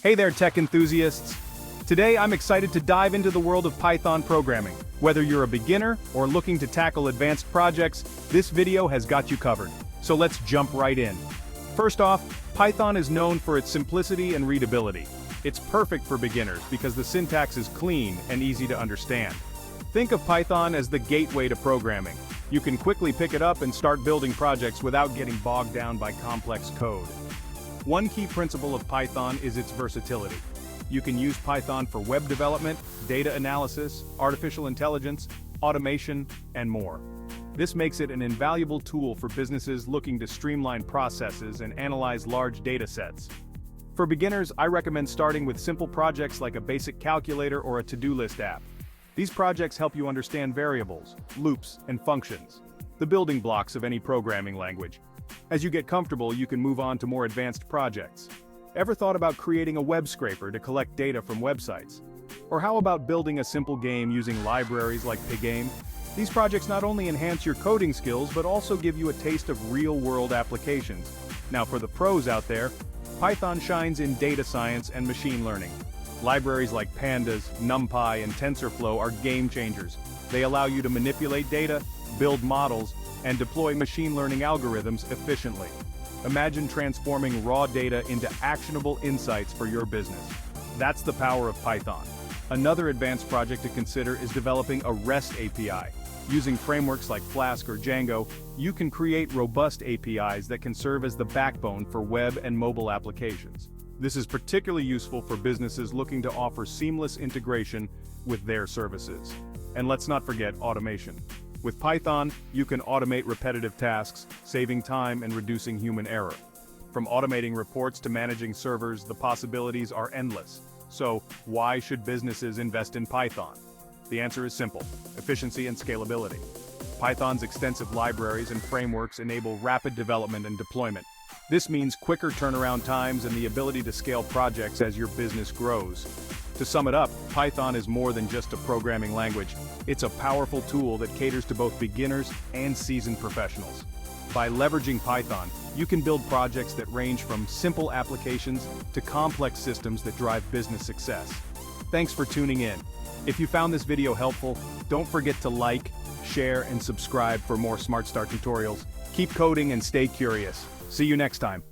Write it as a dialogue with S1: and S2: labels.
S1: Hey there, tech enthusiasts! Today I'm excited to dive into the world of Python programming. Whether you're a beginner or looking to tackle advanced projects, this video has got you covered. So let's jump right in. First off, Python is known for its simplicity and readability. It's perfect for beginners because the syntax is clean and easy to understand. Think of Python as the gateway to programming. You can quickly pick it up and start building projects without getting bogged down by complex code. One key principle of Python is its versatility. You can use Python for web development, data analysis, artificial intelligence, automation, and more. This makes it an invaluable tool for businesses looking to streamline processes and analyze large data sets. For beginners, I recommend starting with simple projects like a basic calculator or a to-do list app. These projects help you understand variables, loops, and functions, the building blocks of any programming language. As you get comfortable, you can move on to more advanced projects. Ever thought about creating a web scraper to collect data from websites? Or how about building a simple game using libraries like Pygame? These projects not only enhance your coding skills but also give you a taste of real-world applications. Now for the pros out there, Python shines in data science and machine learning. Libraries like Pandas, NumPy, and TensorFlow are game changers. They allow you to manipulate data, build models, and deploy machine learning algorithms efficiently. Imagine transforming raw data into actionable insights for your business. That's the power of Python. Another advanced project to consider is developing a REST API. Using frameworks like Flask or Django, you can create robust APIs that can serve as the backbone for web and mobile applications. This is particularly useful for businesses looking to offer seamless integration with their services. And let's not forget automation. With Python, you can automate repetitive tasks, saving time and reducing human error. From automating reports to managing servers, the possibilities are endless. So, why should businesses invest in Python? The answer is simple: efficiency and scalability. Python's extensive libraries and frameworks enable rapid development and deployment. This means quicker turnaround times and the ability to scale projects as your business grows. To sum it up, Python is more than just a programming language. It's a powerful tool that caters to both beginners and seasoned professionals. By leveraging Python, you can build projects that range from simple applications to complex systems that drive business success. Thanks for tuning in. If you found this video helpful, don't forget to like, share, and subscribe for more Smart Start tutorials. Keep coding and stay curious. See you next time.